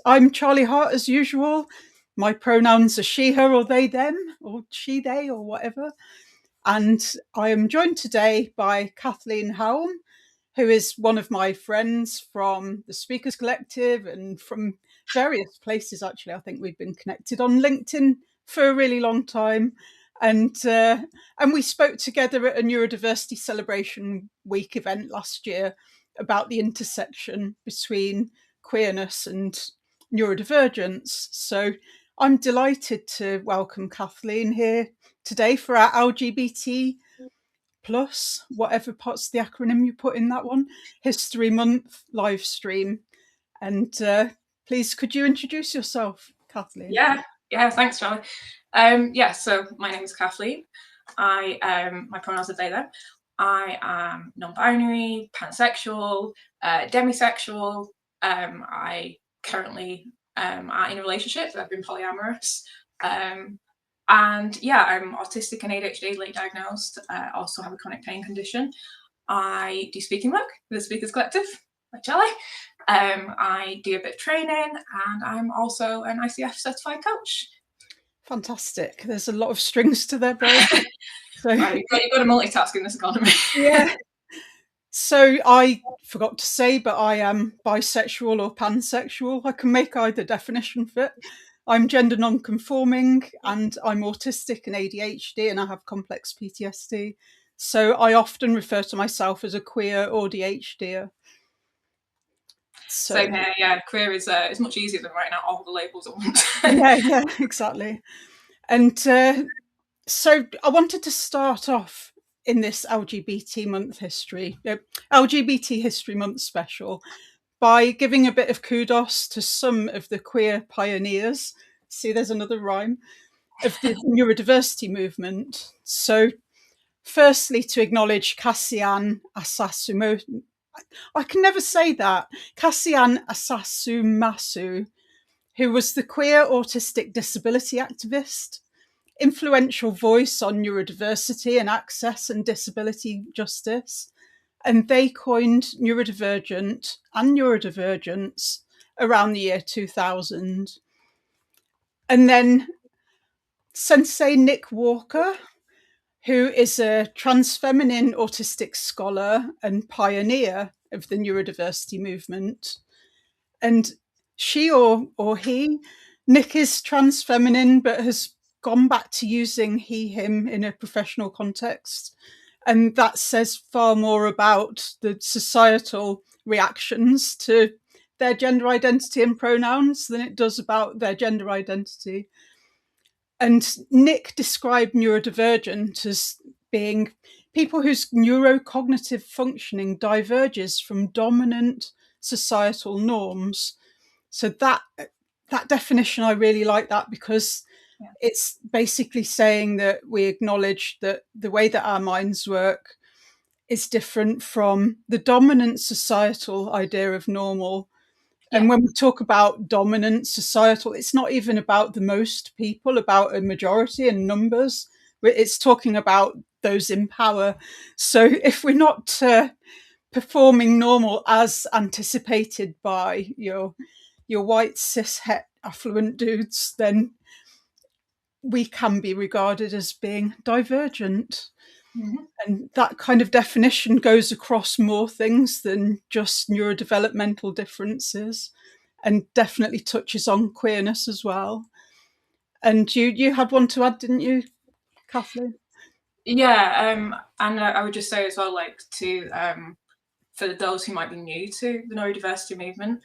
I'm Charlie Hart as usual. My pronouns are she, her, or they, them, or she, they, or whatever. And I am joined today by Kathleen Helm, who is one of my friends from the Speakers Collective and from various places, actually. I think we've been connected on LinkedIn for a really long time. And we spoke together at a Neurodiversity Celebration Week event last year about the intersection between queerness and neurodivergence. So I'm delighted to welcome Kathleen here today for our LGBT plus, whatever parts of the acronym you put in that one, History Month live stream. And please, could you introduce yourself, Kathleen? Yeah, thanks, Charlie. So my name is Kathleen. My pronouns are they, them. I am non-binary, pansexual, demisexual. I currently am in a relationship. I've been polyamorous. I'm autistic and ADHD, late diagnosed. Also have a chronic pain condition. I do speaking work with the Speakers Collective, like Charlie. I do a bit of training, and I'm also an ICF certified coach. Fantastic. There's a lot of strings to their bow. So you've got to multitask in this economy. Yeah. So I forgot to say, but I am bisexual or pansexual. I can make either definition fit. I'm gender non-conforming, and I'm autistic and ADHD, and I have complex PTSD. So I often refer to myself as a queer or ADHDer. Same here, yeah. Queer is much easier than writing out all the labels at once. yeah, exactly. And so I wanted to start off in this LGBT History Month Special by giving a bit of kudos to some of the queer pioneers. See, there's another rhyme of the Neurodiversity Movement. So firstly, to acknowledge Kassiane Asasumasu. I can never say that. Kassiane Asasumasu, who was the queer autistic disability activist, influential voice on neurodiversity and access and disability justice. And they coined neurodivergent and neurodivergence around the year 2000. And then Sensei Nick Walker, who is a trans feminine autistic scholar and pioneer of the neurodiversity movement. And she or he, Nick is trans feminine, but has gone back to using he, him in a professional context. And that says far more about the societal reactions to their gender identity and pronouns than it does about their gender identity. And Nick described neurodivergent as being people whose neurocognitive functioning diverges from dominant societal norms. So that definition, I really like that, because it's basically saying that we acknowledge that the way that our minds work is different from the dominant societal idea of normal. Yeah. And when we talk about dominant societal, it's not even about the most people, about a majority and numbers. It's talking about those in power. So if we're not performing normal as anticipated by your white cis het affluent dudes, then we can be regarded as being divergent. Mm-hmm. And that kind of definition goes across more things than just neurodevelopmental differences, and definitely touches on queerness as well. And you had one to add, didn't you, Kathleen? Yeah, and I would just say as well, like, to for those who might be new to the neurodiversity movement,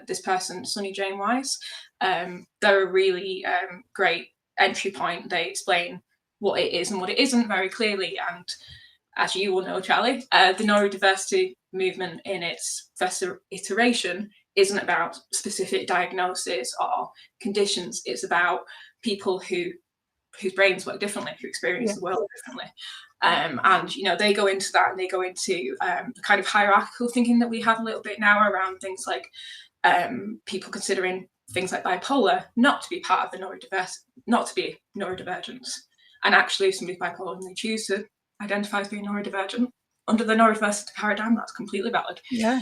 this person, Sunny Jane Wise, they're a really great entry point. They explain what it is and what it isn't very clearly. And as you will know, Charlie, the neurodiversity movement in its first iteration isn't about specific diagnosis or conditions. It's about people whose brains work differently, who experience the world differently. And, you know, they go into that, and they go into the kind of hierarchical thinking that we have a little bit now around things like people considering things like bipolar not to be part of the not to be neurodivergent. And actually, if somebody's bipolar and they choose to identify as being neurodivergent under the neurodiversity paradigm, that's completely valid. Yeah.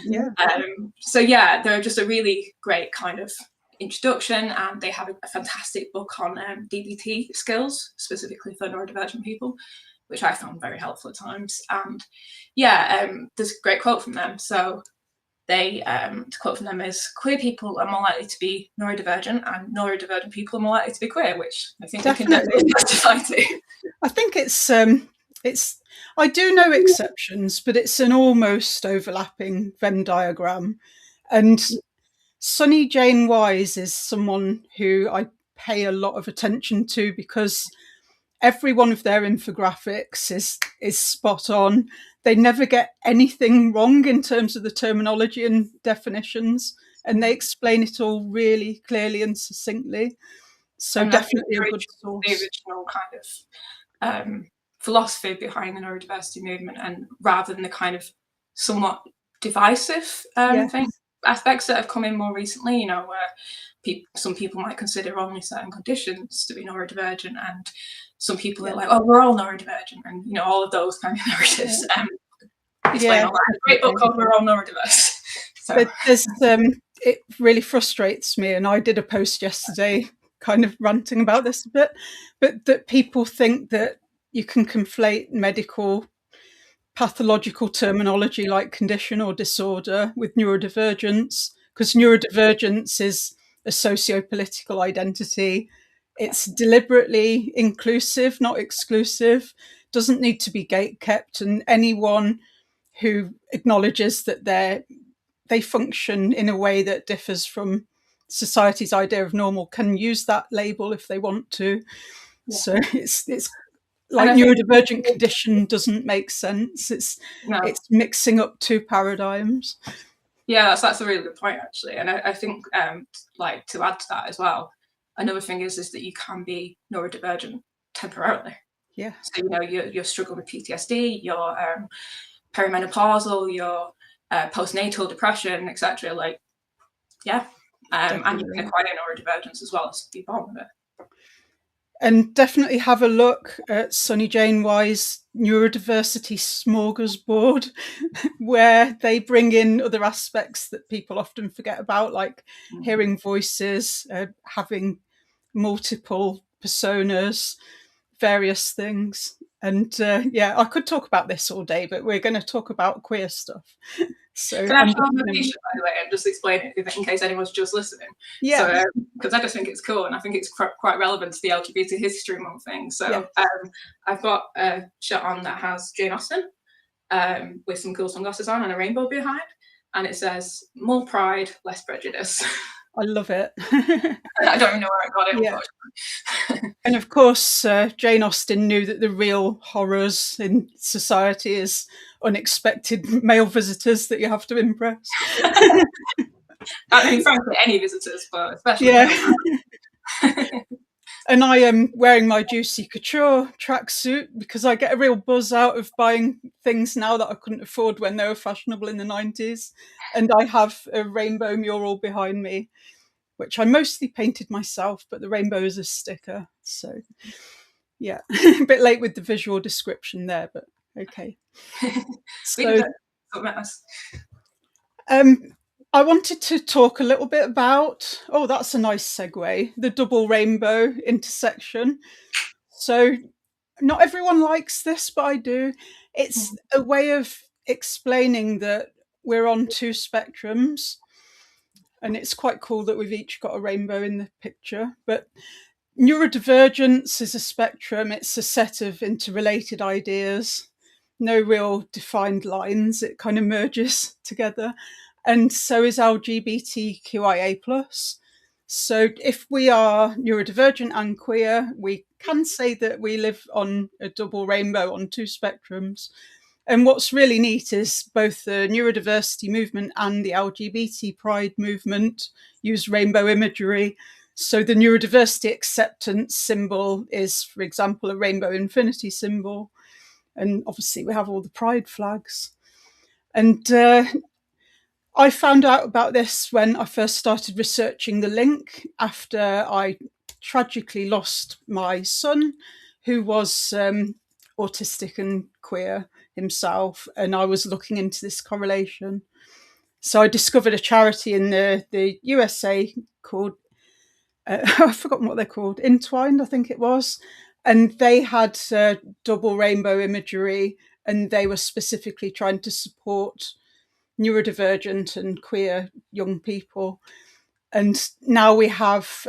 So yeah, they're just a really great kind of introduction, and they have a fantastic book on DBT skills, specifically for neurodivergent people, which I found very helpful at times. And there's a great quote from them. So they, to quote from them is, "Queer people are more likely to be neurodivergent, and neurodivergent people are more likely to be queer," which I think Definitely. we can definitely testify to. I think it's I do know exceptions, but it's an almost overlapping Venn diagram. And Sunny Jane Wise is someone who I pay a lot of attention to, because every one of their infographics is spot on. They never get anything wrong in terms of the terminology and definitions, and they explain it all really clearly and succinctly. So and definitely a good source. The original kind of philosophy behind the neurodiversity movement, and rather than the kind of somewhat divisive aspects that have come in more recently, where some people might consider only certain conditions to be neurodivergent, and some people are like, "Oh, we're all neurodivergent," and all of those kind of narratives. Explain all that. Great book called "We're All Neurodiverse." So. But it really frustrates me, and I did a post yesterday kind of ranting about this a bit, but that people think that you can conflate medical pathological terminology like condition or disorder with neurodivergence, because neurodivergence is a socio-political identity. It's deliberately inclusive, not exclusive, doesn't need to be gate-kept, and anyone who acknowledges that they function in a way that differs from society's idea of normal can use that label if they want to. So it's like neurodivergent condition doesn't make sense. It's mixing up two paradigms. Yeah, that's a really good point, actually. And I think, like, to add to that as well, another thing is that you can be neurodivergent temporarily. Yeah. So you're struggling with PTSD, you're perimenopausal, you're postnatal depression, etc. Like, and you can acquire neurodivergence as well as be born with it. And definitely have a look at Sunny Jane Wise Neurodiversity Smorgasbord, where they bring in other aspects that people often forget about, like hearing voices, having multiple personas, various things. And I could talk about this all day, but we're going to talk about queer stuff. So can I show them a t-shirt, by the way, and just explain it in case anyone's just listening? Yeah. Because I just think it's cool, and I think it's quite relevant to the LGBT History Month thing. So I've got a shirt on that has Jane Austen with some cool sunglasses on and a rainbow behind, and it says "More pride, less prejudice." I love it. I don't even know where I got it, unfortunately. And of course, Jane Austen knew that the real horrors in society is unexpected male visitors that you have to impress. I mean, frankly, any visitors, but especially. And I am wearing my Juicy Couture tracksuit because I get a real buzz out of buying things now that I couldn't afford when they were fashionable in the 90s. And I have a rainbow mural behind me, which I mostly painted myself, but the rainbow is a sticker. So, a bit late with the visual description there, but okay. So, I wanted to talk a little bit about, that's a nice segue, the double rainbow intersection. So not everyone likes this, but I do. It's a way of explaining that we're on two spectrums, and it's quite cool that we've each got a rainbow in the picture. But neurodivergence is a spectrum. It's a set of interrelated ideas, no real defined lines. It kind of merges together. And so is LGBTQIA+. So if we are neurodivergent and queer, we can say that we live on a double rainbow on two spectrums. And what's really neat is both the neurodiversity movement and the LGBT pride movement use rainbow imagery. So the neurodiversity acceptance symbol is, for example, a rainbow infinity symbol. And obviously we have all the pride flags. And I found out about this when I first started researching the link after I tragically lost my son, who was autistic and queer himself, and I was looking into this correlation. So I discovered a charity in the USA called I've forgotten what they're called, Entwined, I think it was. And they had double rainbow imagery, and they were specifically trying to support neurodivergent and queer young people. And now we have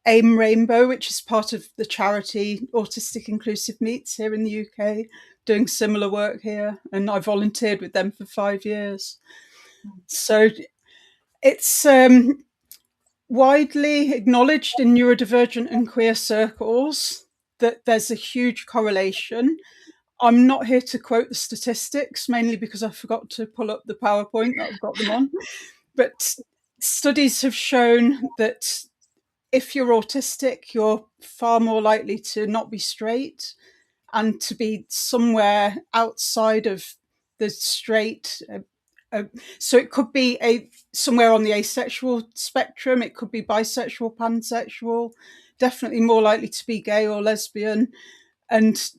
AIM Rainbow, which is part of the charity Autistic Inclusive Meets here in the UK, doing similar work here. And I volunteered with them for 5 years. So it's widely acknowledged in neurodivergent and queer circles that there's a huge correlation. I'm not here to quote the statistics, mainly because I forgot to pull up the PowerPoint that I've got them on. But studies have shown that if you're autistic, you're far more likely to not be straight and to be somewhere outside of the straight. So it could be somewhere on the asexual spectrum. It could be bisexual, pansexual, definitely more likely to be gay or lesbian. And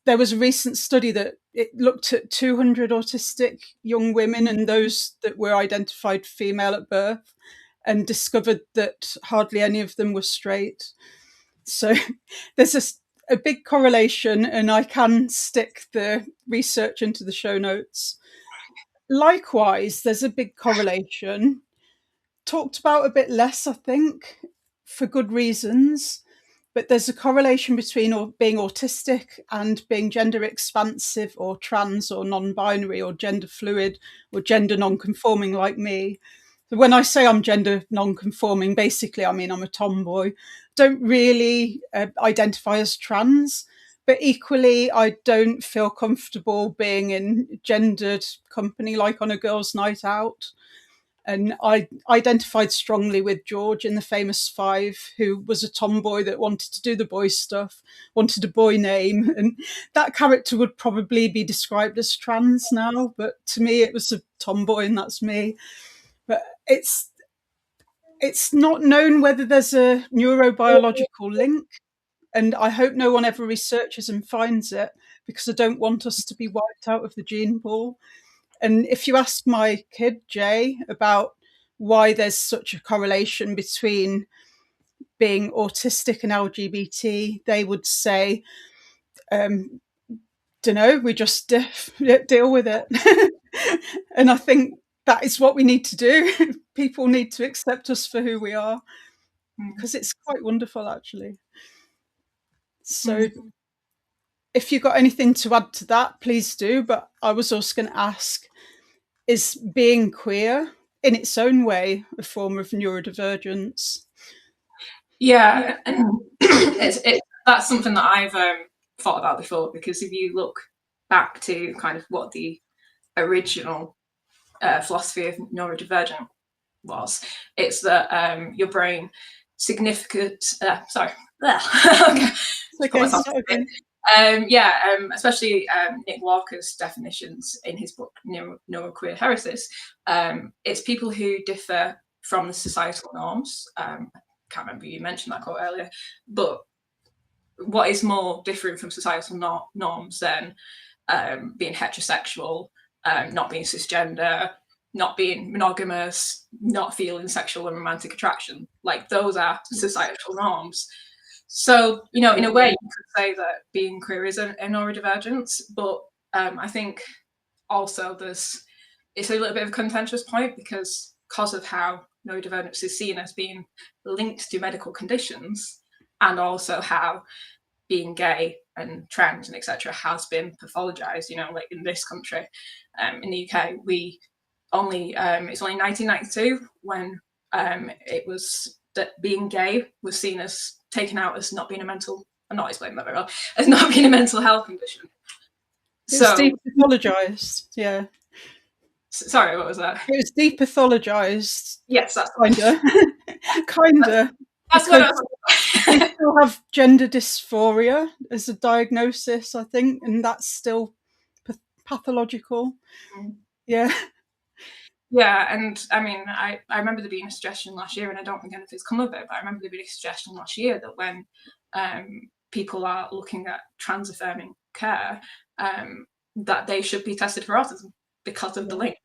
there was a recent study that it looked at 200 autistic young women and those that were identified female at birth, and discovered that hardly any of them were straight. So there's a big correlation, and I can stick the research into the show notes. Likewise, there's a big correlation, talked about a bit less, I think, for good reasons. But there's a correlation between being autistic and being gender expansive or trans or non-binary or gender fluid or gender non-conforming like me. So when I say I'm gender non-conforming, basically I mean I'm a tomboy. Don't really identify as trans, but equally I don't feel comfortable being in gendered company like on a girls' night out. And I identified strongly with George in The Famous Five, who was a tomboy that wanted to do the boy stuff, wanted a boy name. And that character would probably be described as trans now, but to me it was a tomboy, and that's me. But it's not known whether there's a neurobiological link, and I hope no one ever researches and finds it, because I don't want us to be wiped out of the gene pool. And if you ask my kid, Jay, about why there's such a correlation between being autistic and LGBT, they would say, don't know, we just deal with it. And I think that is what we need to do. People need to accept us for who we are, because it's quite wonderful, actually. So if you've got anything to add to that, please do. But I was also going to ask, is being queer in its own way a form of neurodivergence? Yeah, and that's something that I've thought about before, because if you look back to kind of what the original philosophy of neurodivergent was, it's that your brain especially Nick Walker's definitions in his book Neuroqueer Heresies. It's people who differ from the societal norms. Can't remember, you mentioned that quote earlier, but what is more different from societal norms than being heterosexual, not being cisgender, not being monogamous, not feeling sexual and romantic attraction? Like, those are societal norms. So, in a way, you could say that being queer is a neurodivergence, but I think also it's a little bit of a contentious point, because of how neurodivergence is seen as being linked to medical conditions, and also how being gay and trans and etc. has been pathologized. Like in this country, in the UK, it's only 1992 when it was that being gay was seen as taken out as not being a mental. I'm not explaining that very well. As not being a mental health condition. It was depathologized. Yeah. Sorry, what was that? It was depathologized. Yes, that's kinda. Kinda. That's what they still have gender dysphoria as a diagnosis, I think, and that's still pathological. Yeah. Yeah, and I mean, I remember there being a suggestion last year, and I don't think anything's come of it, but I remember there being a suggestion last year that when people are looking at trans affirming care, that they should be tested for autism because of the link.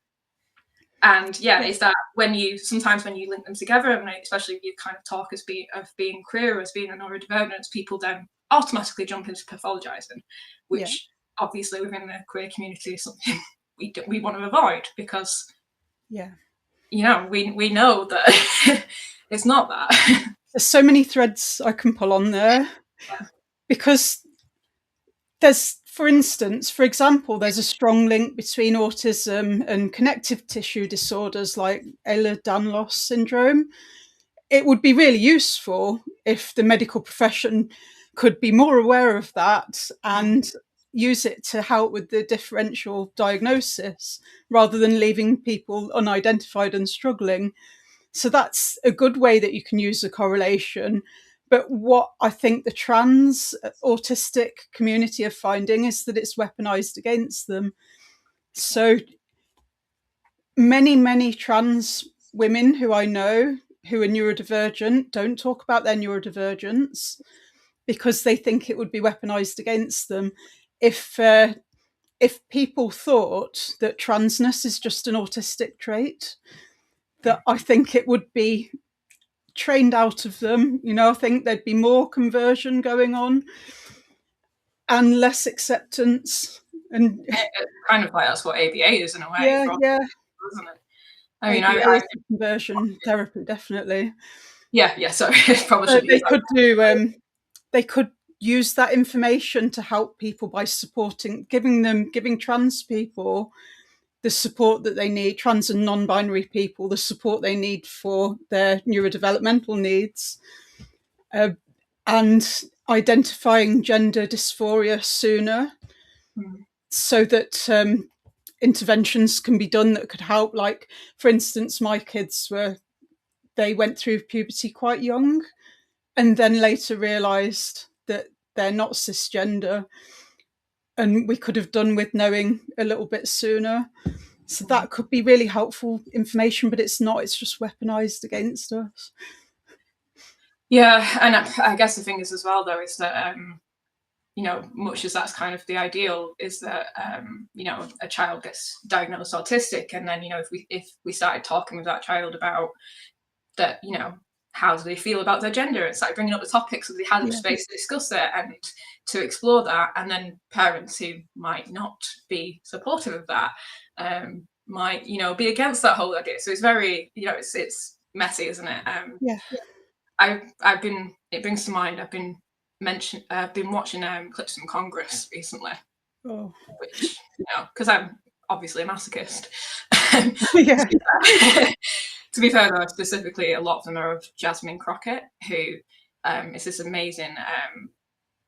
And is that sometimes when you link them together, and especially if you kind of talk of being queer, as being a neurodivergent, people then automatically jump into pathologizing, which obviously within the queer community is something we want to avoid, because we know that it's not that. There's so many threads I can pull on there, because there's, for example, there's a strong link between autism and connective tissue disorders like Ehlers-Danlos syndrome. It would be really useful if the medical profession could be more aware of that and use it to help with the differential diagnosis, rather than leaving people unidentified and struggling. So that's a good way that you can use a correlation. But what I think the trans autistic community are finding is that it's weaponized against them. So many trans women who I know who are neurodivergent don't talk about their neurodivergence, because they think it would be weaponized against them. If people thought that transness is just an autistic trait, that I think it would be trained out of them. I think there'd be more conversion going on and less acceptance. And kind of like that's what ABA is in a way. Yeah, isn't it? I mean, ABA is conversion therapy, definitely. Sorry, probably. They could do. They could use that information to help people by giving trans people the support that they need, trans and non-binary people, the support they need for their neurodevelopmental needs, and identifying gender dysphoria sooner, so that interventions can be done that could help. Like, for instance, my kids they went through puberty quite young, and then later realised that they're not cisgender, and we could have done with knowing a little bit sooner. So that could be really helpful information, but it's not. It's just weaponized against us. Yeah, and I guess the thing is as well, though, is that much as that's kind of the ideal, is that a child gets diagnosed autistic, and then if we started talking with that child about that, how do they feel about their gender, it's like bringing up the topic so they had the space to discuss it and to explore that. And then parents who might not be supportive of that might be against that whole idea. So it's very it's messy, isn't it? It brings to mind, I've been watching clips from Congress recently, which because I'm obviously a masochist. To be fair, though, specifically, a lot of them are of Jasmine Crockett, who is this amazing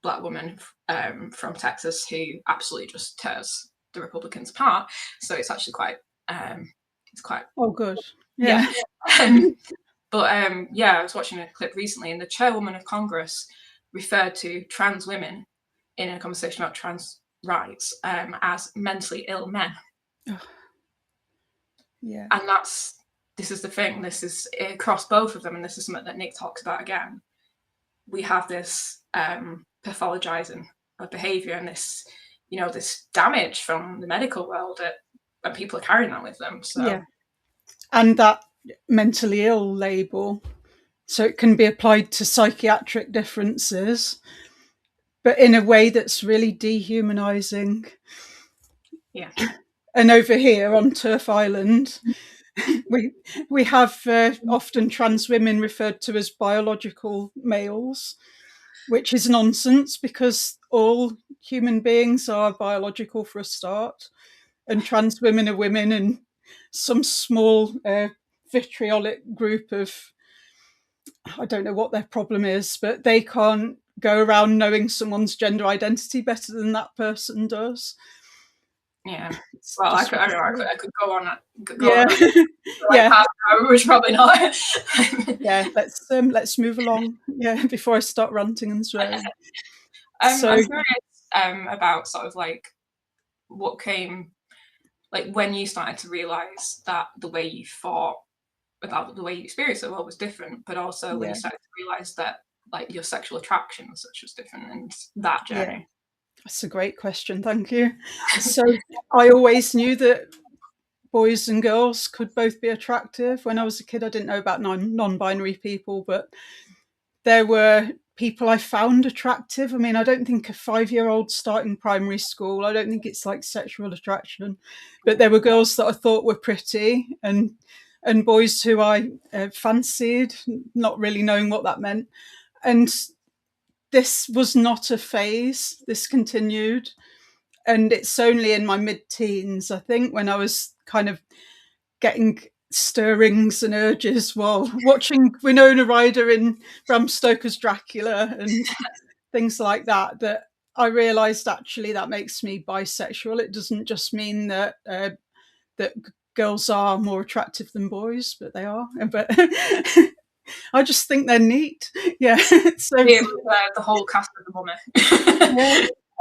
Black woman from Texas who absolutely just tears the Republicans apart. So it's actually quite, Oh, good. Yeah. But I was watching a clip recently, and the chairwoman of Congress referred to trans women in a conversation about trans rights as mentally ill men. Yeah. And this is the thing, this is across both of them, and this is something that Nick talks about again. We have this pathologizing of behavior, and this, this damage from the medical world, and people are carrying that with them. So and that mentally ill label, so it can be applied to psychiatric differences, but in a way that's really dehumanizing. And over here on Turf Island, we have often trans women referred to as biological males, which is nonsense, because all human beings are biological for a start, and trans women are women, and some small vitriolic group of, I don't know what their problem is, but they can't go around knowing someone's gender identity better than that person does. Yeah, well, I could go on. Which probably not. Let's move along. Before I start ranting and swearing. I'm curious about sort of like what came, like when you started to realise that the way you thought about the way you experienced the world was different, but also when you started to realise that like your sexual attraction and such was different, and that journey. That's a great question, thank you. So I always knew that boys and girls could both be attractive. When I was a kid, I didn't know about non-binary people, but there were people I found attractive. I mean, I don't think a 5-year-old starting primary school, I don't think it's like sexual attraction, but there were girls that I thought were pretty, and boys who I fancied, not really knowing what that meant. And this was not a phase. This continued. And it's only in my mid-teens, I think, when I was kind of getting stirrings and urges while watching Winona Ryder in Bram Stoker's Dracula and things like that, that I realised actually that makes me bisexual. It doesn't just mean that that girls are more attractive than boys, but they are. But I just think they're neat. Yeah. So the whole cast of the Mummy.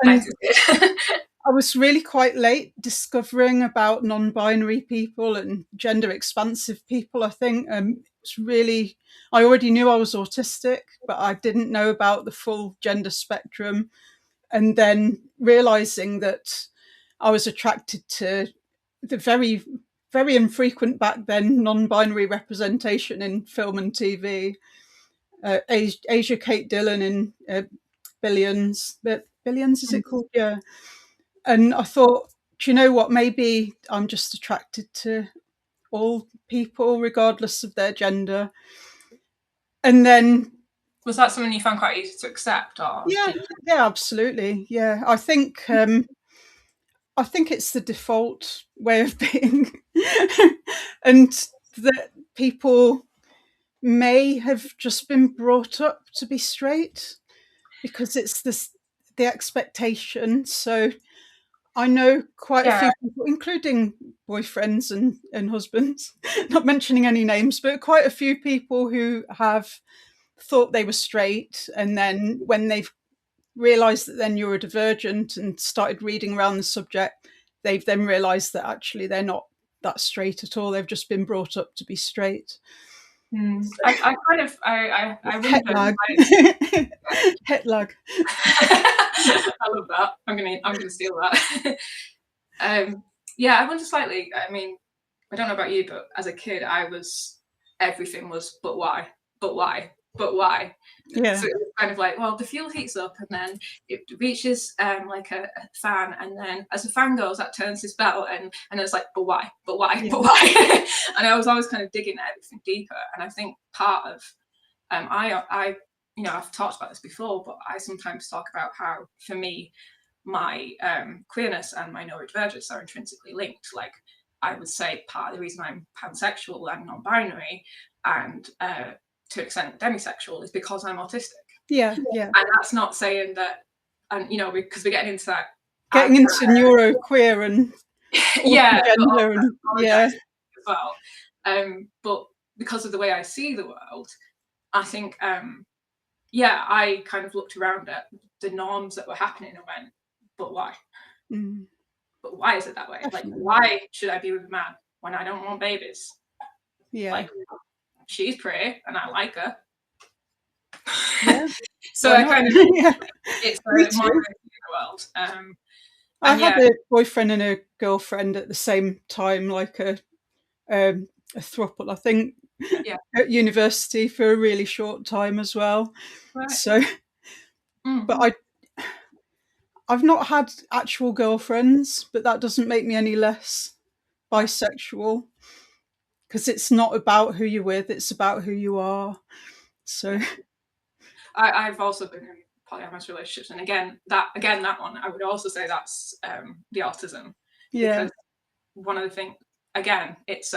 Yeah. I was really quite late discovering about non-binary people and gender expansive people, I think. It's really, I already knew I was autistic, but I didn't know about the full gender spectrum. And then realising that I was attracted to the very, very infrequent back then non-binary representation in film and TV. Asia Kate Dillon in Billions. Billions, is it called? Yeah. And I thought, do you know what? Maybe I'm just attracted to all people, regardless of their gender. And then, was that something you found quite easy to accept? Or yeah, absolutely. Yeah, I think it's the default way of being, and that people may have just been brought up to be straight because it's the expectation. So I know quite a few people, including boyfriends and husbands, not mentioning any names, but quite a few people who have thought they were straight. And then when they've realised that they're neurodivergent and started reading around the subject, they've then realised that actually they're not that straight at all. They've just been brought up to be straight. I Het lag. Het lag. I love that. I'm gonna steal that. Yeah, I wonder slightly. I mean, I don't know about you, but as a kid, everything was but why, but why, but why. Yeah. So it was kind of like, well, the fuel heats up and then it reaches like a fan, and then as the fan goes, that turns this bell, and it's like, but why, but why, but why? And I was always kind of digging at everything deeper. And I think part of I I've talked about this before, but I sometimes talk about how, for me, my queerness and my neurodivergence are intrinsically linked. Like, I would say part of the reason I'm pansexual and non-binary and to an extent demisexual is because I'm autistic. Yeah. And that's not saying that, and because we're getting into that. Getting into neuroqueer and gender and as well. But because of the way I see the world, I think I kind of looked around at the norms that were happening and went, but why? But why is it that way? Definitely. Like, why should I be with a man when I don't want babies? Yeah. Like, she's pretty and I like her. Yeah. So I kind of, it's my way of seeing the world. I had a boyfriend and a girlfriend at the same time, like a throuple, I think, at university for a really short time as well. Right. So, but I've not had actual girlfriends, but that doesn't make me any less bisexual, because it's not about who you're with, it's about who you are. So I've also been in polyamorous relationships, and again that one, I would also say that's the autism. Yeah. Because one of the things, again, it's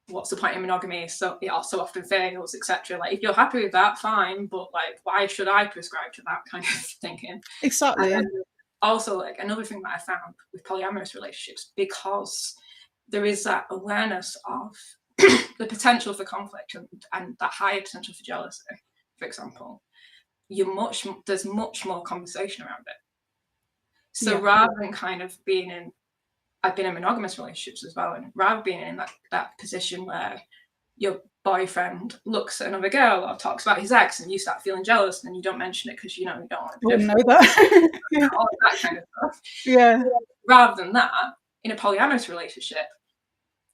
what's the point in monogamy? So it also often fails, etc. Like, if you're happy with that, fine, but like, why should I prescribe to that kind of thinking? Exactly. Also, like, another thing that I found with polyamorous relationships, because there is that awareness of the potential for conflict and that higher potential for jealousy, for example, there's much more conversation around it. So rather than kind of being in, I've been in monogamous relationships as well, and rather being in that position where your boyfriend looks at another girl or talks about his ex and you start feeling jealous, and then you don't mention it because you don't want to be different. Know that. All of that kind of stuff. Yeah. Rather than that, in a polyamorous relationship,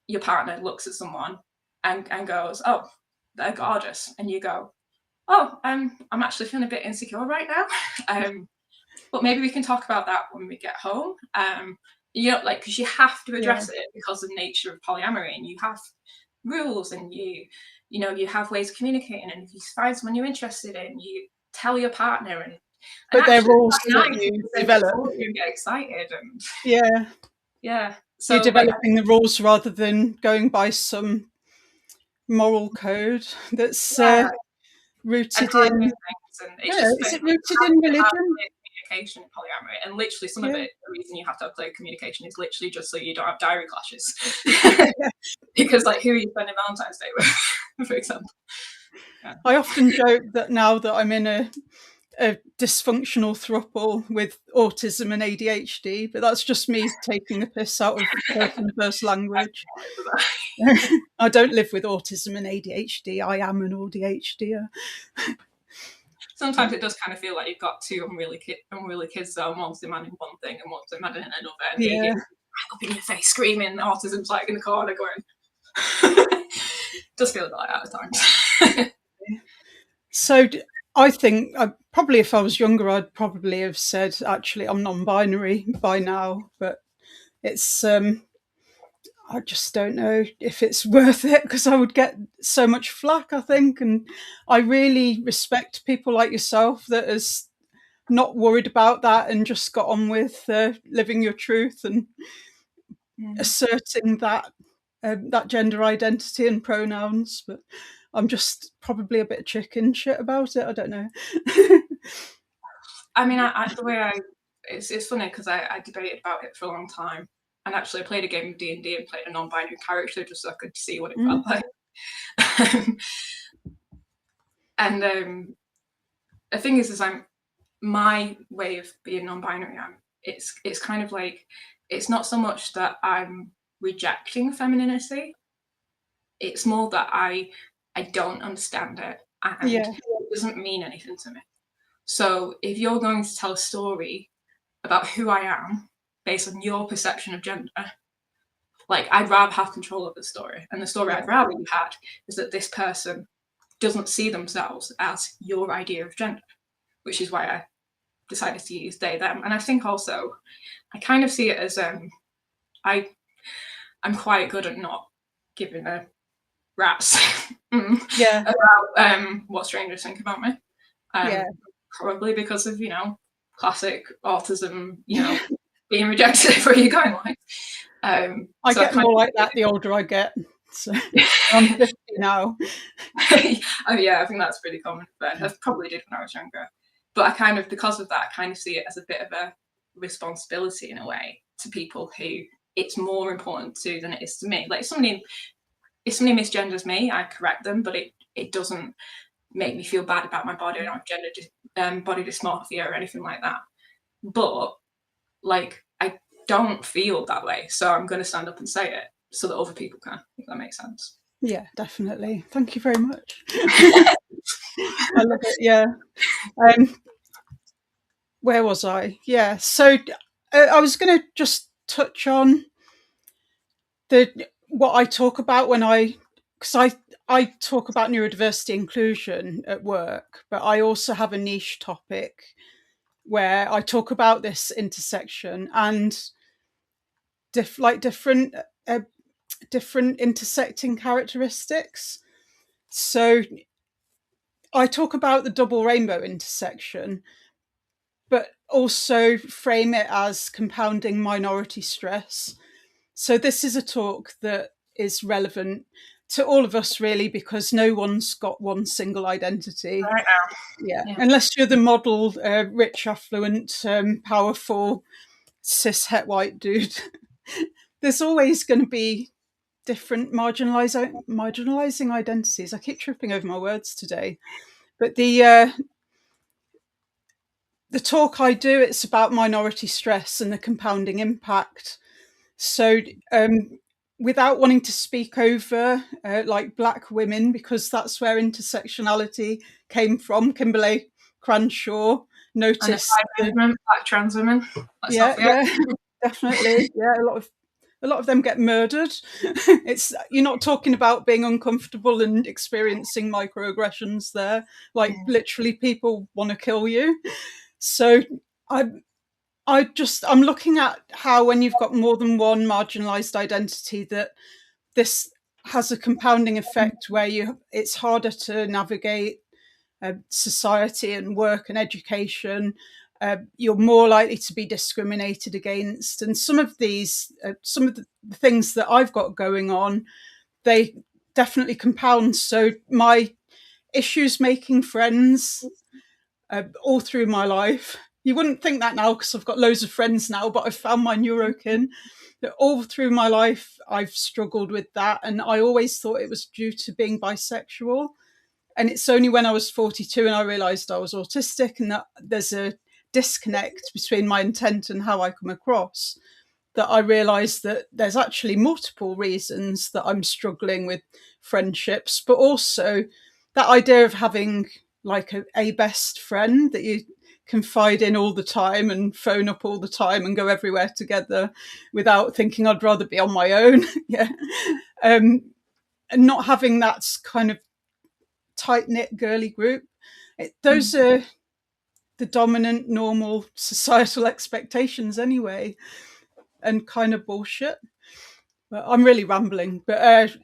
your partner looks at someone and goes, oh, they're gorgeous. And you go, oh, I'm actually feeling a bit insecure right now. But maybe we can talk about that when we get home. You know, like, because you have to address it because of the nature of polyamory, and you have rules, and you know, you have ways of communicating, and if you find someone you're interested in, you tell your partner, and but they're rules that nice you develop. You get excited, and so you're developing the rules rather than going by some moral code that's rooted in. Is it rooted in religion? Communication in polyamory, and literally some of it, the reason you have to have clear communication is literally just so you don't have diary clashes. Because, like, who are you spending Valentine's Day with, for example? I often joke that now that I'm in a dysfunctional throuple with autism and ADHD, but that's just me taking the piss out of person first language. I don't live with autism and ADHD. I am an ADHDer. Sometimes it does kind of feel like you've got two unruly kids, so one's demanding one thing and one's demanding another, and you get up in your face screaming, autism's like in the corner going. Does feel like that at times. So I think probably if I was younger, I'd probably have said, actually, I'm non-binary by now, but it's I just don't know if it's worth it, because I would get so much flack, I think. And I really respect people like yourself that is not worried about that and just got on with living your truth and asserting that gender identity and pronouns. But I'm just probably a bit chicken shit about it. I don't know. I mean, the way it's funny because I debated about it for a long time. And actually, I played a game of D&D and played a non-binary character just so I could see what it felt like. And the thing is my way of being non-binary. It's kind of like, it's not so much that I'm rejecting femininity. It's more that I don't understand it, and it doesn't mean anything to me. So if you're going to tell a story about who I am based on your perception of gender, like, I'd rather have control of the story. And the story I'd rather you had is that this person doesn't see themselves as your idea of gender, which is why I decided to use they, them. And I think also, I kind of see it as I'm quite good at not giving a rat's about what strangers think about me. Probably because of, you know, classic autism, you know, being rejected for you going like. I get more like that the older I get. So I'm 50 now. Oh yeah, I think that's pretty common. But I probably did when I was younger. But I kind of, because of that, I kind of see it as a bit of a responsibility in a way to people who it's more important to than it is to me. Like, if somebody misgenders me, I correct them, but it doesn't make me feel bad about my body. I don't have body dysmorphia or anything like that. But, like, I don't feel that way, so I'm going to stand up and say it so that other people can, if that makes sense. Yeah, definitely. Thank you very much. I love it. Yeah. Where was I? Yeah. So I was going to just touch on what I talk about because I talk about neurodiversity inclusion at work, but I also have a niche topic where I talk about this intersection and different intersecting characteristics. So I talk about the double rainbow intersection, but also frame it as compounding minority stress. So this is a talk that is relevant to all of us, really, because no one's got one single identity. Right now. Yeah. Unless you're the model, rich, affluent, powerful, cis het white dude. There's always going to be different marginalizing identities. I keep tripping over my words today. But the talk I do, it's about minority stress and the compounding impact. So without wanting to speak over like Black women, because that's where intersectionality came from, Kimberly Cranshaw noticed Black trans women. Yeah, definitely. Yeah, a lot of a lot of them get murdered. You're not talking about being uncomfortable and experiencing microaggressions there. Like literally people want to kill you. So I'm looking at how when you've got more than one marginalized identity, that this has a compounding effect where it's harder to navigate society and work and education. You're more likely to be discriminated against, and some of the things that I've got going on, they definitely compound. So my issues making friends all through my life. You wouldn't think that now because I've got loads of friends now, but I've found my neurokin. All through my life, I've struggled with that, and I always thought it was due to being bisexual. And it's only when I was 42 and I realised I was autistic and that there's a disconnect between my intent and how I come across, that I realised that there's actually multiple reasons that I'm struggling with friendships, but also that idea of having like a best friend that you confide in all the time and phone up all the time and go everywhere together without thinking I'd rather be on my own. Yeah. And not having that kind of tight-knit girly group. Those are the dominant normal societal expectations anyway, and kind of bullshit. But I'm really rambling. But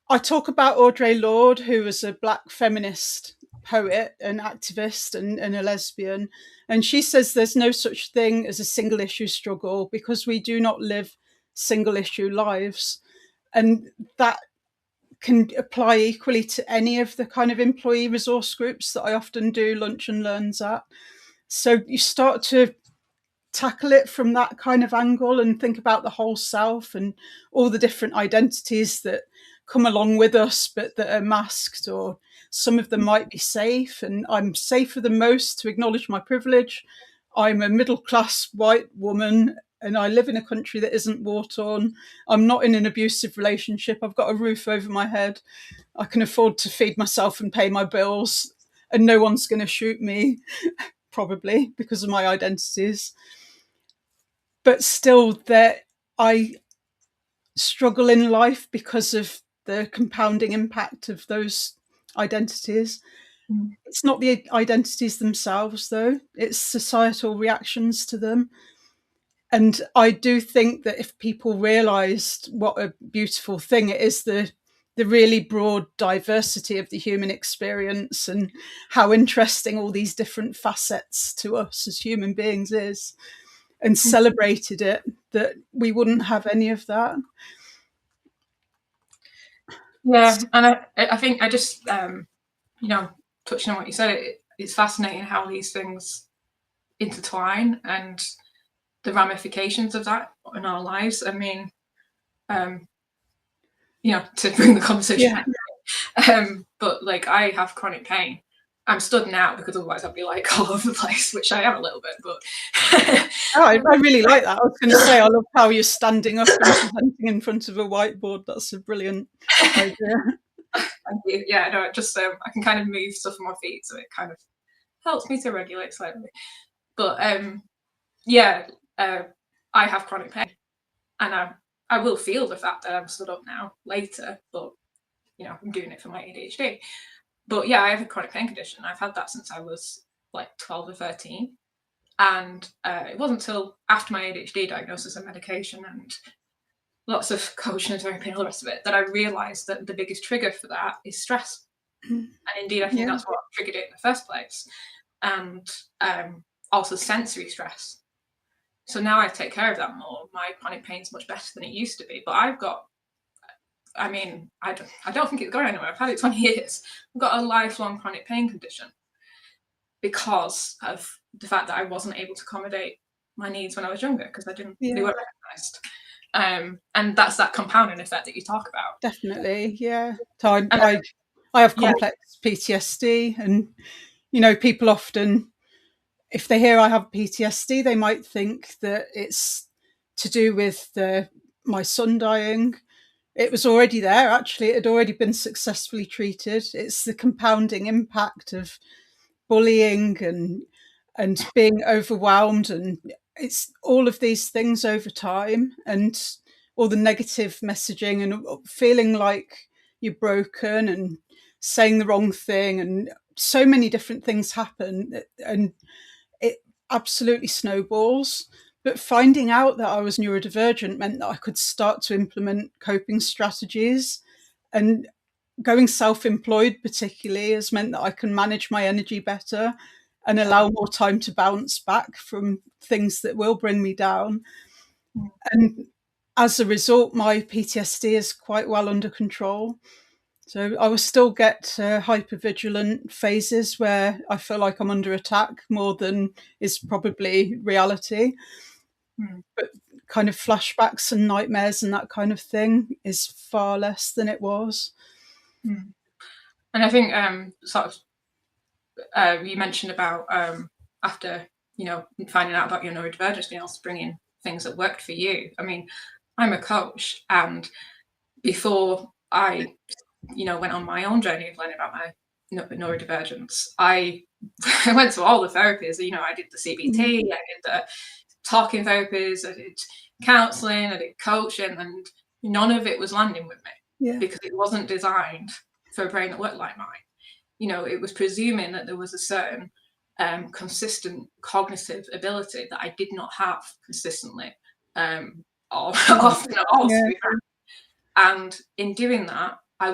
I talk about Audre Lorde, who was a Black feminist poet and activist and a lesbian. And she says there's no such thing as a single issue struggle because we do not live single issue lives. And that can apply equally to any of the kind of employee resource groups that I often do lunch and learns at. So you start to tackle it from that kind of angle and think about the whole self and all the different identities that come along with us, but that are masked, or some of them might be safe. And I'm safer than most to acknowledge my privilege. I'm a middle-class white woman and I live in a country that isn't war-torn. I'm not in an abusive relationship. I've got a roof over my head. I can afford to feed myself and pay my bills, and no one's going to shoot me, probably, because of my identities. But still, I struggle in life because of the compounding impact of those identities. It's not the identities themselves, though. It's societal reactions to them. And I do think that if people realised what a beautiful thing it is, the really broad diversity of the human experience and how interesting all these different facets to us as human beings is, and celebrated it, that we wouldn't have any of that. Yeah, and I think I just, touching on what you said, it's fascinating how these things intertwine and the ramifications of that in our lives. I mean, to bring the conversation back. But like, I have chronic pain. I'm stood now because otherwise I'd be like all over the place, which I am a little bit, but I really like that. I was going to say, I love how you're standing up and presenting in front of a whiteboard. That's a brilliant idea. Thank you. Yeah, no, just I can kind of move stuff on my feet, so it kind of helps me to regulate slightly. But I have chronic pain, and I will feel the fact that I'm stood up now later, but I'm doing it for my ADHD. But yeah, I have a chronic pain condition. I've had that since I was like 12 or 13. And it wasn't until after my ADHD diagnosis and medication and lots of coaching and therapy and all the rest of it that I realised that the biggest trigger for that is stress. And indeed, I think that's what triggered it in the first place. And also sensory stress. So now I take care of that more. My chronic pain is much better than it used to be. But I don't think it's going anywhere. I've had it 20 years. I've got a lifelong chronic pain condition because of the fact that I wasn't able to accommodate my needs when I was younger because they weren't recognised. And that's that compounding effect that you talk about. Definitely, yeah. So I have complex PTSD, and people often, if they hear I have PTSD, they might think that it's to do with my son dying. It was already there, actually. It had already been successfully treated. It's the compounding impact of bullying and being overwhelmed, and it's all of these things over time. And all the negative messaging and feeling like you're broken and saying the wrong thing, and so many different things happen, and it absolutely snowballs. But finding out that I was neurodivergent meant that I could start to implement coping strategies, and going self-employed particularly has meant that I can manage my energy better and allow more time to bounce back from things that will bring me down. And as a result, my PTSD is quite well under control. So I will still get hypervigilant phases where I feel like I'm under attack more than is probably reality. But kind of flashbacks and nightmares and that kind of thing is far less than it was. And I think you mentioned about after, finding out about your neurodivergence, being able to bring in things that worked for you. I mean, I'm a coach, and before I, went on my own journey of learning about my neurodivergence, I went to all the therapies. I did the CBT, I did the talking therapies, I did counselling, I did coaching, and none of it was landing with me because it wasn't designed for a brain that worked like mine. It was presuming that there was a certain consistent cognitive ability that I did not have consistently, or often at all, to be frank. And in doing that, I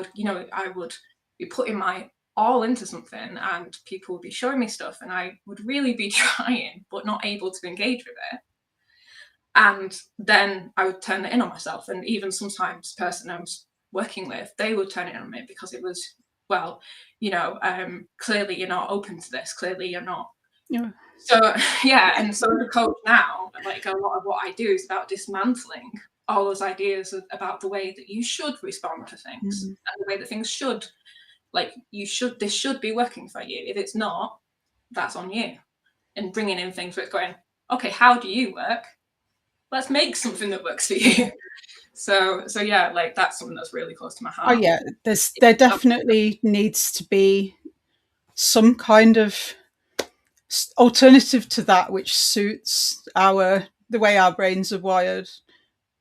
would be putting my all into something, and people would be showing me stuff, and I would really be trying, but not able to engage with it. And then I would turn it in on myself. And even sometimes the person I was working with, they would turn it on me because it was, well, clearly you're not open to this. Clearly you're not. Yeah. So, and so as a coach now, like, a lot of what I do is about dismantling all those ideas about the way that you should respond to things and the way that things should, this should be working for you. If it's not, that's on you. And bringing in things where it's going, okay, how do you work? Let's make something that works for you. So yeah, that's something that's really close to my heart. Oh yeah, there definitely needs to be some kind of alternative to that which suits the way our brains are wired,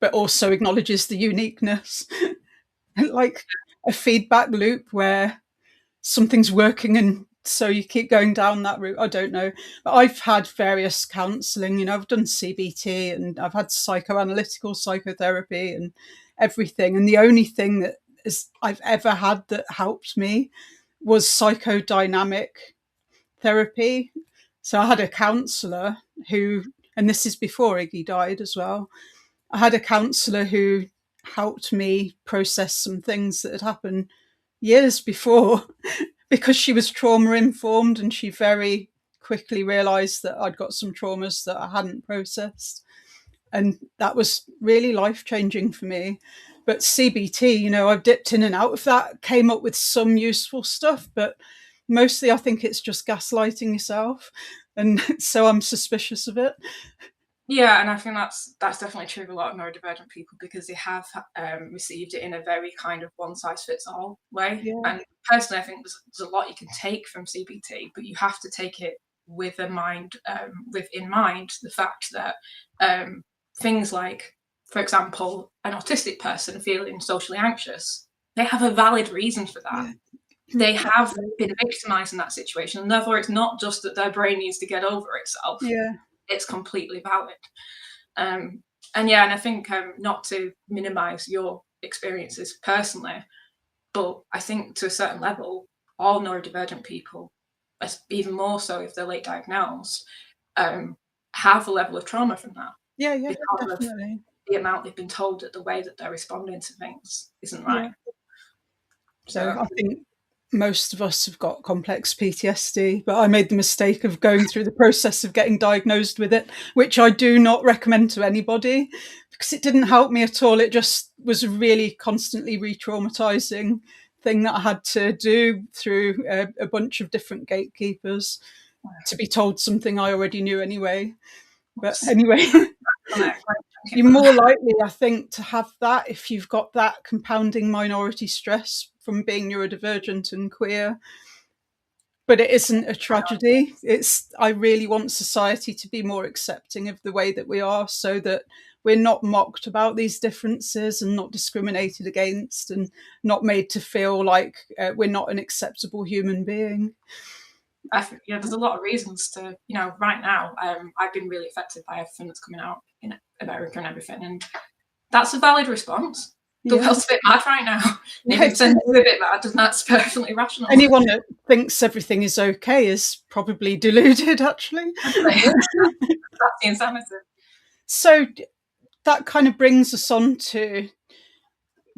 but also acknowledges the uniqueness. Like a feedback loop where something's working and so you keep going down that route. I don't know. But I've had various counselling, I've done CBT and I've had psychoanalytical psychotherapy and everything. And the only thing that I've ever had that helped me was psychodynamic therapy. So I had a counsellor who, and this is before Iggy died as well, I had a counsellor who helped me process some things that had happened years before because she was trauma informed, and she very quickly realised that I'd got some traumas that I hadn't processed. And that was really life-changing for me. But CBT, I've dipped in and out of that, came up with some useful stuff, but mostly I think it's just gaslighting yourself. And so I'm suspicious of it. Yeah, and I think that's definitely true of a lot of neurodivergent people, because they have received it in a very kind of one-size-fits-all way. Yeah. And personally, I think there's a lot you can take from CBT, but you have to take it with in mind the fact that things like, for example, an autistic person feeling socially anxious, they have a valid reason for that. Yeah. They have been victimized in that situation, and therefore it's not just that their brain needs to get over itself. Yeah. It's completely valid. And I think not to minimize your experiences personally, but I think to a certain level, all neurodivergent people, even more so if they're late diagnosed, have a level of trauma from that. Yeah, because definitely. of the amount they've been told that the way that they're responding to things isn't right. Yeah. So I think most of us have got complex PTSD, but I made the mistake of going through the process of getting diagnosed with it, which I do not recommend to anybody because it didn't help me at all. It just was a really constantly re-traumatizing thing that I had to do through a bunch of different gatekeepers to be told something I already knew anyway. But anyway, you're more likely, I think, to have that if you've got that compounding minority stress from being neurodivergent and queer. But it isn't a tragedy. I really want society to be more accepting of the way that we are, so that we're not mocked about these differences and not discriminated against and not made to feel like we're not an acceptable human being. There's a lot of reasons to, right now, I've been really affected by everything that's coming out in America and everything, and that's a valid response. The world's a bit mad right now. Maybe it's a bit mad, and that's perfectly rational. Anyone that thinks everything is okay is probably deluded, actually. That's the insanity. So that kind of brings us on to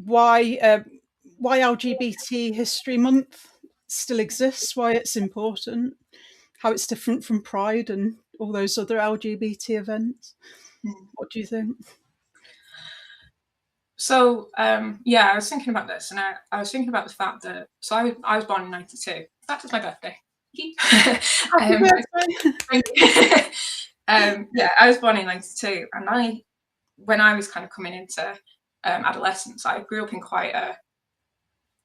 why LGBT History Month still exists, why it's important, how it's different from Pride and all those other LGBT events. What do you think? So, I was thinking about this, and I was thinking about the fact that, I was born in 92. That was my birthday. Happy birthday. I was born in 92, and when I was kind of coming into adolescence, I grew up in quite a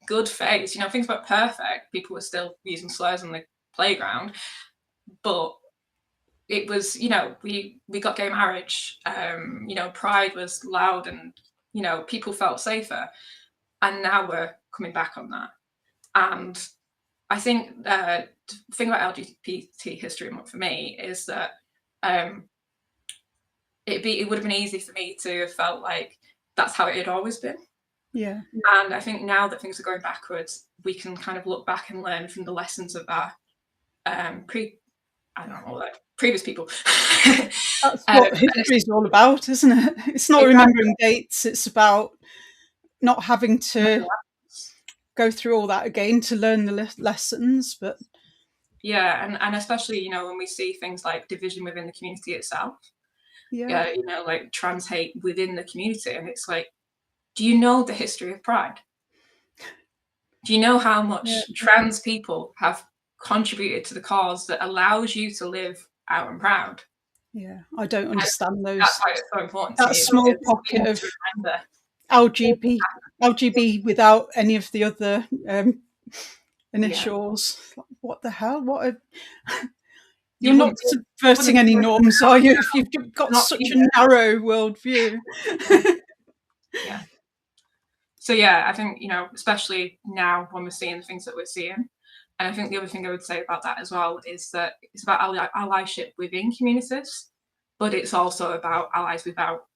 good phase. Things weren't perfect. People were still using slurs on the playground, but it was, we got gay marriage. Pride was loud, and people felt safer. And now we're coming back on that. And I think the thing about LGBT History Month for me is that it would have been easy for me to have felt like that's how it had always been. Yeah. And I think now that things are going backwards, we can kind of look back and learn from the lessons of our previous people. That's what history is all about, isn't it? It's not remembering dates. It's about not having to go through all that again to learn the lessons. But and especially, when we see things like division within the community itself, like trans hate within the community, and it's like, do you know the history of Pride? Do you know how much trans people have contributed to the cause that allows you to live out and proud? Yeah, I don't understand those. That's why it's so important. That small pocket of LGB without any of the other initials. Yeah. What the hell? You're not subverting any norms, are you? If you've got such a narrow worldview. Yeah. So I think, especially now when we're seeing the things that we're seeing. And I think the other thing I would say about that as well is that it's about allyship within communities, but it's also about allies without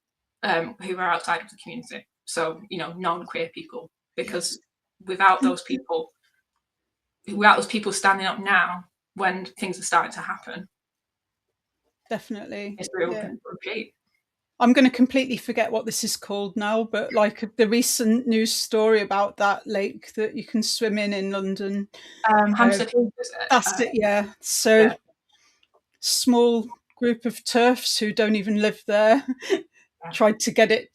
who are outside of the community. So, non-queer people, because without those people standing up now when things are starting to happen. Definitely. It's real repeat. I'm going to completely forget what this is called now, but like the recent news story about that lake that you can swim in London. Hampstead Heath, is it? That's it, yeah. So small group of TERFs who don't even live there tried to get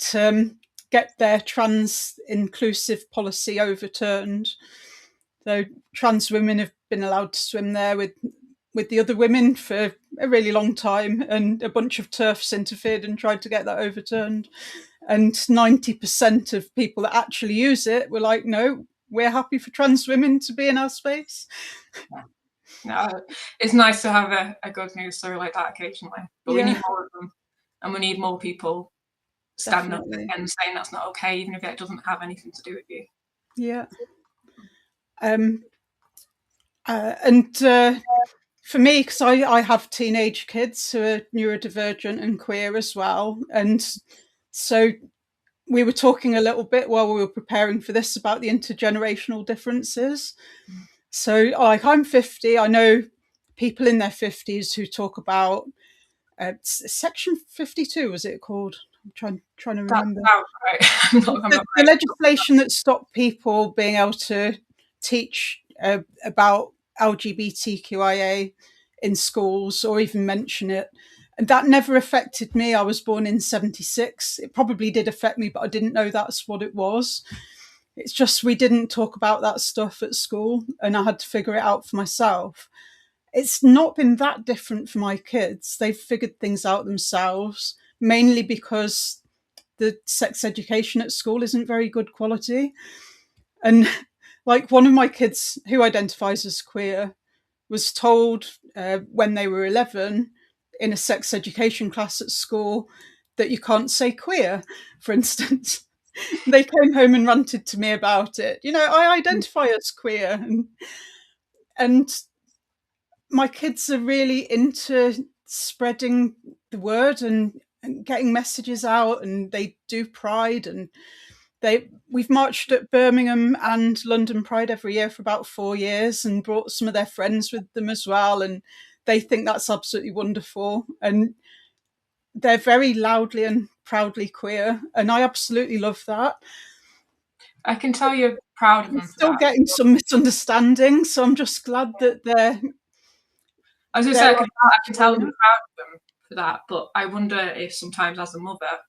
their trans inclusive policy overturned. So trans women have been allowed to swim there with the other women for a really long time, and a bunch of TERFs interfered and tried to get that overturned. And 90% of people that actually use it were like, no, we're happy for trans women to be in our space. It's nice to have a good news story like that occasionally, but we need more of them, and we need more people standing up and saying that's not okay, even if it doesn't have anything to do with you. Yeah. For me, because I have teenage kids who are neurodivergent and queer as well, and so we were talking a little bit while we were preparing for this about the intergenerational differences. So, like, I'm 50. I know people in their 50s who talk about Section 52. Was it called? I'm trying to remember. That's right. The legislation that stopped people being able to teach about LGBTQIA in schools or even mention it. And that never affected me. I was born in 76. It probably did affect me, but I didn't know that's what it was. It's just we didn't talk about that stuff at school, and I had to figure it out for myself. It's not been that different for my kids. They've figured things out themselves, mainly because the sex education at school isn't very good quality. And like one of my kids who identifies as queer was told when they were 11 in a sex education class at school that you can't say queer, for instance. They came home and ranted to me about it. You know, I identify as queer, and my kids are really into spreading the word and getting messages out, and they do Pride, and we've marched at Birmingham and London Pride every year for about 4 years and brought some of their friends with them as well, and they think that's absolutely wonderful, and they're very loudly and proudly queer, and I absolutely love that. I can tell you're proud of them for Still that. getting some misunderstanding, so I'm just glad that I was going to say, I can tell you're proud of them for that, but I wonder if sometimes as a mother,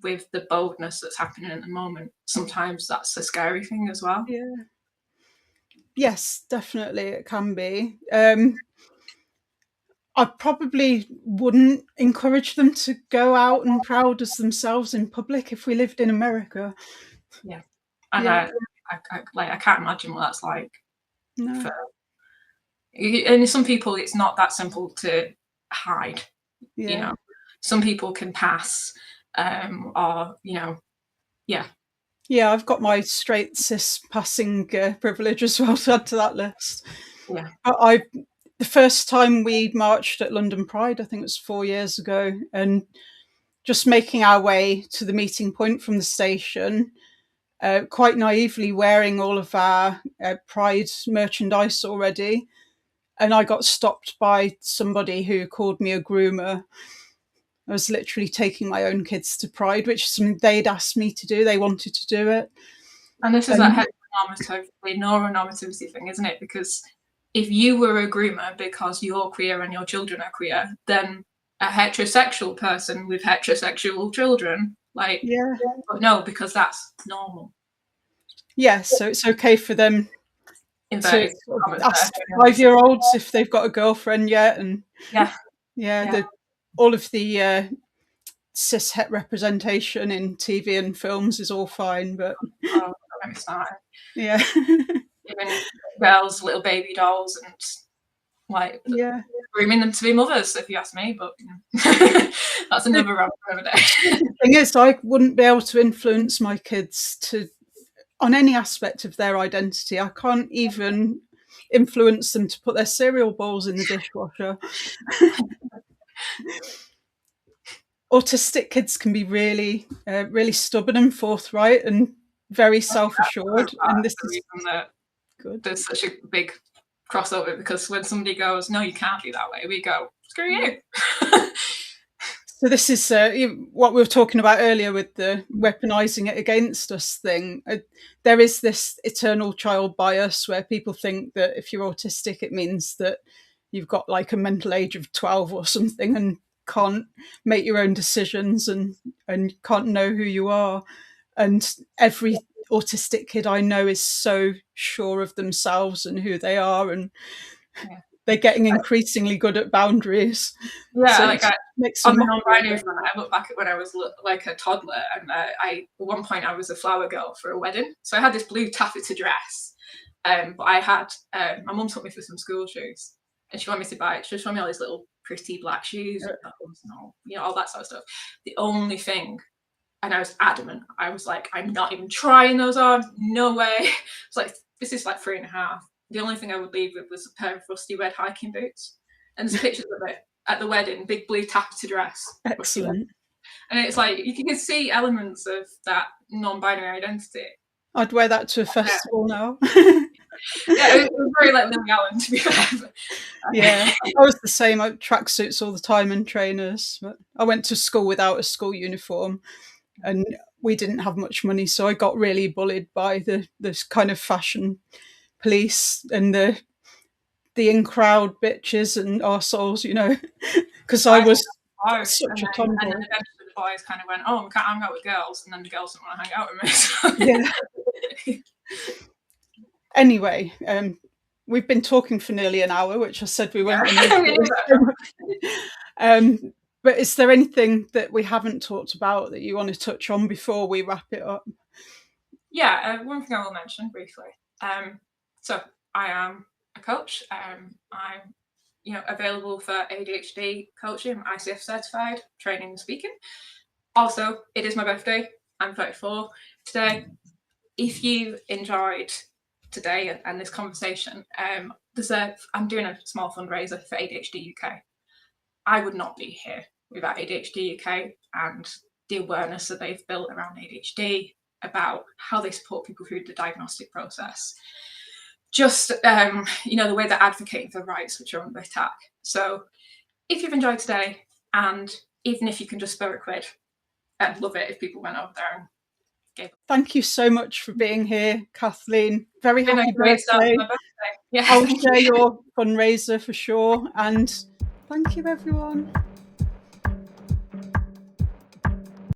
with the boldness that's happening at the moment, sometimes that's a scary thing as well. Yeah. Yes, definitely it can be. I probably wouldn't encourage them to go out and proud as themselves in public if we lived in America. Yeah, and I can't imagine what that's like. No. And some people, it's not that simple to hide. Yeah. You know, some people can pass, or you know, yeah. Yeah, I've got my straight cis passing privilege as well to add to that list. Yeah. But the first time we marched at London Pride, I think it was 4 years ago, and just making our way to the meeting point from the station, quite naively wearing all of our Pride merchandise already. And I got stopped by somebody who called me a groomer. I was literally taking my own kids to Pride, which is something they'd asked me to do. They wanted to do it. And this is that neuronormativity thing, isn't it? Because if you were a groomer because you're queer and your children are queer, then a heterosexual person with heterosexual children, like, yeah. But no, because that's normal. Yes, so it's okay for them to ask 5-year-olds if they've got a girlfriend yet, and all of the cis het representation in TV and films is all fine, but yeah, even girls, little baby dolls, and like grooming them to be mothers, if you ask me. But that's another rant for another day. The thing is, I wouldn't be able to influence my kids on any aspect of their identity. I can't even influence them to put their cereal bowls in the dishwasher. Autistic kids can be really, really stubborn and forthright and very self-assured. And this is that good. There's such a big crossover, because when somebody goes, "No, you can't be that way," we go, "Screw you." So this is what we were talking about earlier with the weaponizing it against us thing. There is this eternal child bias where people think that if you're autistic, it means that you've got like a mental age of 12 or something and can't make your own decisions and can't know who you are. And every autistic kid I know is so sure of themselves and who they are, and they're getting increasingly good at boundaries. Yeah, so like on the non-binary front, I look back at when I was like a toddler, and at one point I was a flower girl for a wedding. So I had this blue taffeta dress, but I had my mum took me for some school shoes, and she wanted me to buy it. She showed me all these little pretty black shoes, and all that sort of stuff. The only thing, and I was adamant, I was like, I'm not even trying those on. No way. It's like, this is like 3.5. The only thing I would leave with was a pair of rusty red hiking boots. And there's pictures of it at the wedding, big blue taffeta dress. Excellent. And it's like, you can see elements of that non-binary identity. I'd wear that to a festival now. Yeah, it was very like Lily Allen, to be fair. Yeah, I was the same. I had tracksuits all the time and trainers. But I went to school without a school uniform, and we didn't have much money, so I got really bullied by this kind of fashion police and the in-crowd bitches and arseholes, you know, because I was such a tomboy. And then eventually the boys kind of went, "Oh, we can't hang out with girls," and then the girls didn't want to hang out with me. So. Yeah. Anyway, we've been talking for nearly an hour, which I said we weren't. But is there anything that we haven't talked about that you want to touch on before we wrap it up? Yeah, one thing I will mention briefly. So I am a coach. I'm available for ADHD coaching. I'm ICF certified, training and speaking. Also, it is my birthday. I'm 34 today. If you enjoyed today and this conversation, I'm doing a small fundraiser for ADHD UK. I would not be here without ADHD UK and the awareness that they've built around ADHD, about how they support people through the diagnostic process. Just, the way they're advocating for rights which are under attack. So if you've enjoyed today, and even if you can just spare a quid, I'd love it if people went over there and gave. Thank you so much for being here, Kathleen. Very happy birthday. Yeah, I'll share your fundraiser for sure. And thank you, everyone.